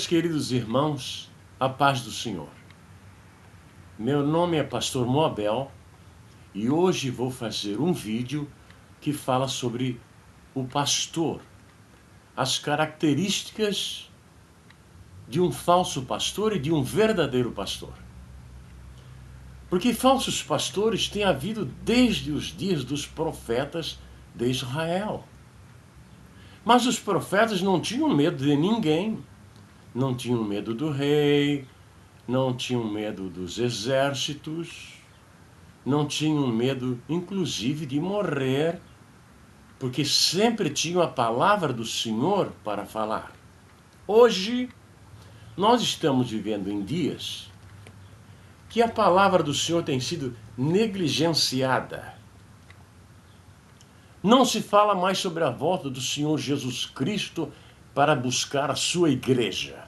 Meus queridos irmãos, a paz do Senhor. Meu nome é Pastor Moabel e hoje vou fazer um vídeo que fala sobre o pastor, as características de um falso pastor e de um verdadeiro pastor. Porque falsos pastores têm havido desde os dias dos profetas de Israel. Mas os profetas não tinham medo de ninguém. Não tinham medo do rei, não tinham medo dos exércitos, não tinham medo, inclusive, de morrer, porque sempre tinham a palavra do Senhor para falar. Hoje, nós estamos vivendo em dias que a palavra do Senhor tem sido negligenciada. Não se fala mais sobre a volta do Senhor Jesus Cristo para buscar a sua igreja.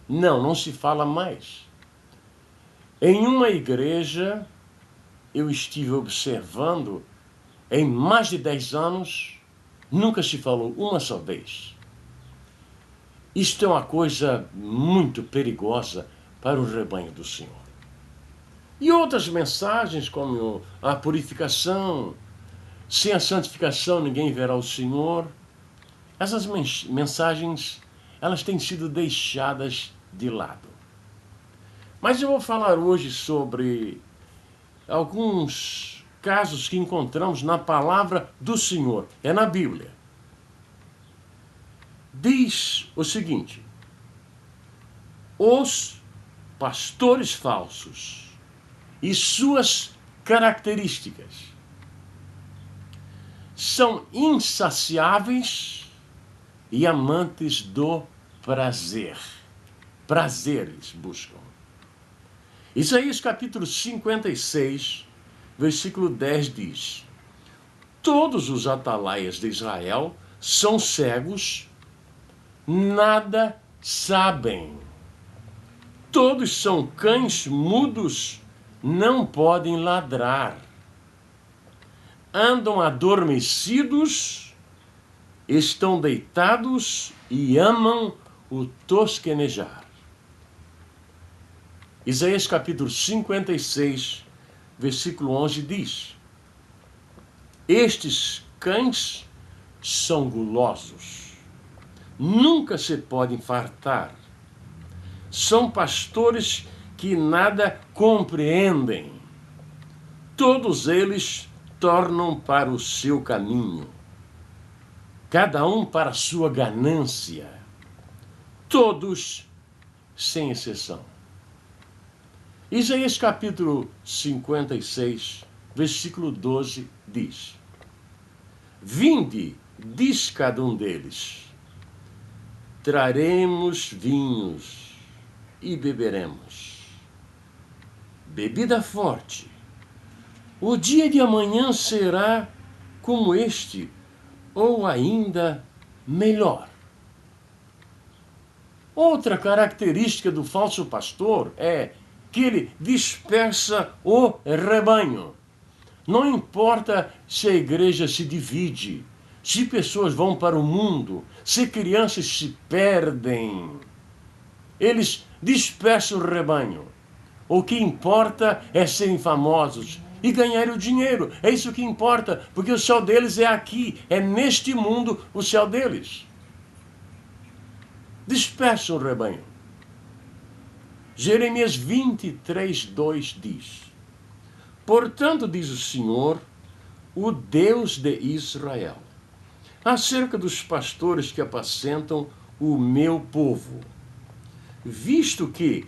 Não se fala mais. Em uma igreja, eu estive observando, em mais de 10 anos, nunca se falou uma só vez. Isto é uma coisa muito perigosa para o rebanho do Senhor. E outras mensagens, como a purificação, sem a santificação ninguém verá o Senhor. Essas mensagens, elas têm sido deixadas de lado. Mas eu vou falar hoje sobre alguns casos que encontramos na palavra do Senhor. É na Bíblia. Diz o seguinte: os pastores falsos e suas características são insaciáveis e amantes do prazer. Prazer eles buscam. Isaías capítulo 56, versículo 10 diz: todos os atalaias de Israel são cegos, nada sabem. Todos são cães mudos, não podem ladrar. Andam adormecidos, estão deitados e amam o tosquenejar. Isaías capítulo 56, versículo 11 diz: estes cães são gulosos, nunca se podem fartar. São pastores que nada compreendem. Todos eles tornam para o seu caminho, cada um para a sua ganância, todos sem exceção. Isaías capítulo 56, versículo 12 diz: vinde, diz cada um deles, traremos vinhos e beberemos. Bebida forte. O dia de amanhã será como este, ou ainda melhor. Outra característica do falso pastor é que ele dispersa o rebanho. Não importa se a igreja se divide, se pessoas vão para o mundo, se crianças se perdem. Eles dispersam o rebanho. O que importa é serem famosos e ganhar o dinheiro. É isso que importa, porque o céu deles é aqui, é neste mundo o céu deles. Dispersam o rebanho. Jeremias 23, 2 diz: portanto, diz o Senhor, o Deus de Israel, acerca dos pastores que apacentam o meu povo, visto que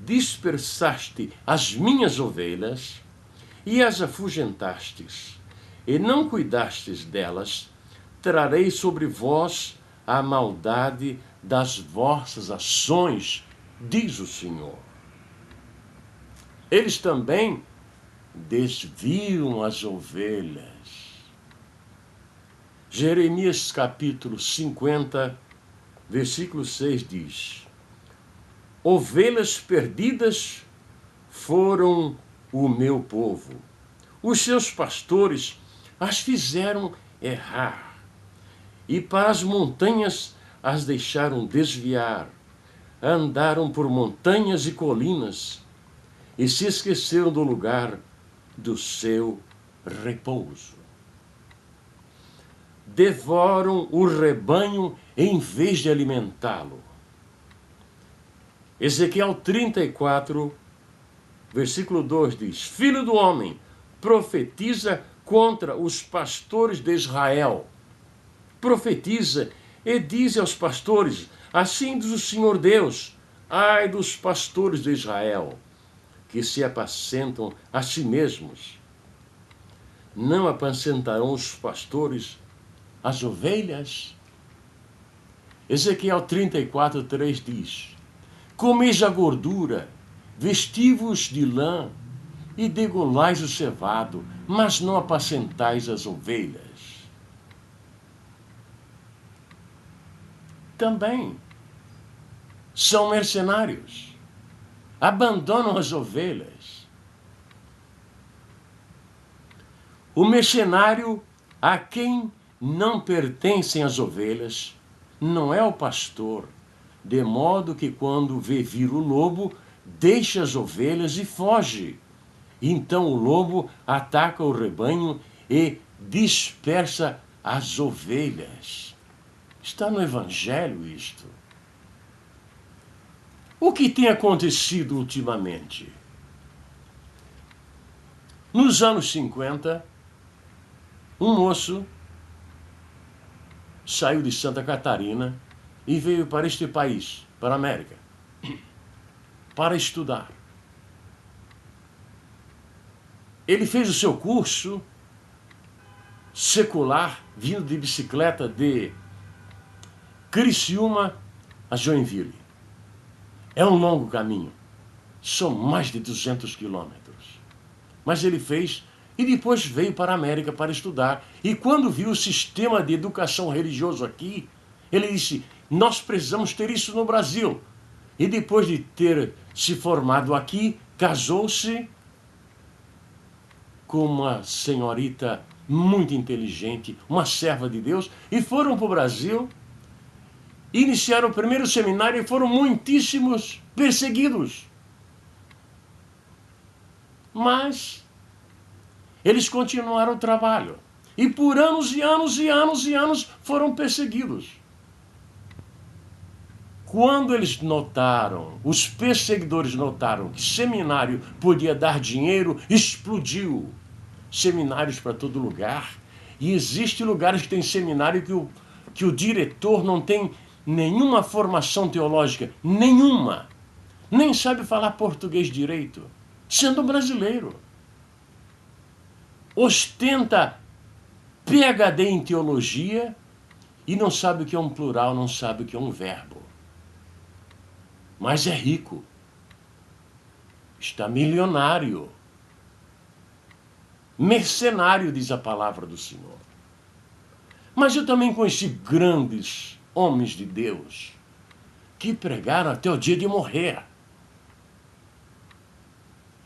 dispersaste as minhas ovelhas e as afugentastes, e não cuidastes delas, trarei sobre vós a maldade das vossas ações, diz o Senhor. Eles também desviam as ovelhas. Jeremias capítulo 50, versículo 6 diz: ovelhas perdidas foram o meu povo. Os seus pastores as fizeram errar, e para as montanhas as deixaram desviar. andaram por montanhas e colinas e se esqueceram do lugar do seu repouso. Devoram o rebanho em vez de alimentá-lo. Ezequiel 34, versículo 2 diz: Filho do homem, profetiza contra os pastores de Israel. Profetiza e diz aos pastores: assim diz o Senhor Deus, ai dos pastores de Israel, que se apacentam a si mesmos. Não apacentarão os pastores as ovelhas? Ezequiel 34, 3 diz: comeis a gordura, vestivos de lã e degolais o cevado, mas não apacentais as ovelhas. Também são mercenários, abandonam as ovelhas. O mercenário a quem não pertencem as ovelhas não é o pastor, de modo que quando vê vir o lobo, deixa as ovelhas e foge. Então o lobo ataca o rebanho e dispersa as ovelhas. Está no Evangelho isto. O que tem acontecido ultimamente? Nos anos 50, um moço saiu de Santa Catarina e veio para este país, para a América, para estudar. Ele fez o seu curso secular, vindo de bicicleta de Criciúma a Joinville. É um longo caminho, são mais de 200 quilômetros. Mas ele fez e depois veio para a América para estudar. E quando viu o sistema de educação religioso aqui, ele disse: nós precisamos ter isso no Brasil. E depois de ter se formado aqui, casou-se com uma senhorita muito inteligente, uma serva de Deus, e foram para o Brasil, iniciaram o primeiro seminário e foram muitíssimos perseguidos. Mas eles continuaram o trabalho. E por anos e anos e anos e anos foram perseguidos. Quando eles notaram, os perseguidores notaram que seminário podia dar dinheiro, explodiu. Seminários para todo lugar. E existem lugares que tem seminário que o diretor não tem nenhuma formação teológica, nenhuma. Nem sabe falar português direito, sendo brasileiro. Ostenta PhD em teologia e não sabe o que é um plural, não sabe o que é um verbo. Mas é rico. Está milionário. Mercenário, diz a palavra do Senhor. Mas eu também conheci grandes homens de Deus que pregaram até o dia de morrer.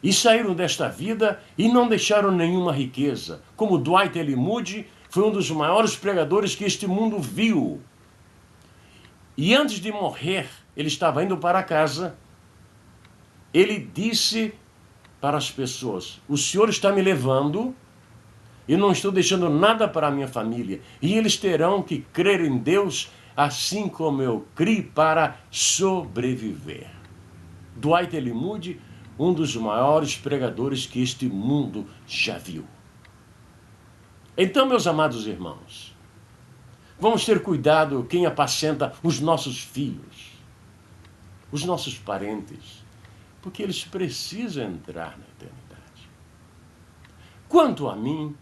E saíram desta vida e não deixaram nenhuma riqueza. Como Dwight L. Moody foi um dos maiores pregadores que este mundo viu. E antes de morrer, ele estava indo para casa, ele disse para as pessoas: o Senhor está me levando e não estou deixando nada para a minha família. E eles terão que crer em Deus assim como eu criei para sobreviver. Dwight L. Moody, um dos maiores pregadores que este mundo já viu. Então, meus amados irmãos, vamos ter cuidado quem apacenta os nossos filhos, os nossos parentes, porque eles precisam entrar na eternidade. Quanto a mim,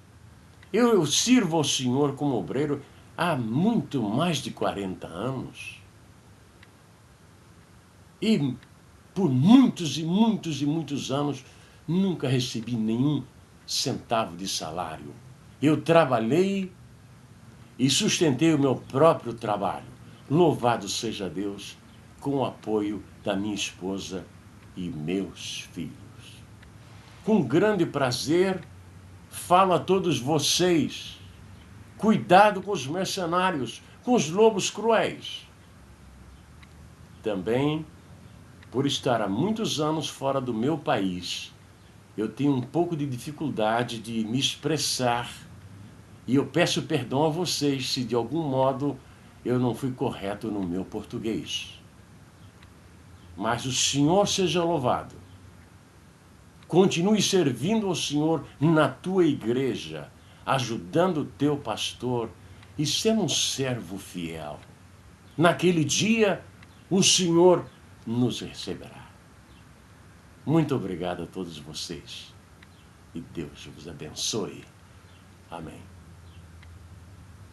eu sirvo ao Senhor como obreiro há muito mais de 40 anos. E por muitos e muitos e muitos anos, nunca recebi nenhum centavo de salário. Eu trabalhei e sustentei o meu próprio trabalho. Louvado seja Deus, com o apoio da minha esposa e meus filhos. Com grande prazer, falo a todos vocês: cuidado com os mercenários, com os lobos cruéis. Também por estar há muitos anos fora do meu país, eu tenho um pouco de dificuldade de me expressar e eu peço perdão a vocês se de algum modo eu não fui correto no meu português. Mas o Senhor seja louvado. Continue servindo ao Senhor na tua igreja, ajudando o teu pastor e sendo um servo fiel. Naquele dia, o Senhor nos receberá. Muito obrigado a todos vocês. E Deus vos abençoe. Amém.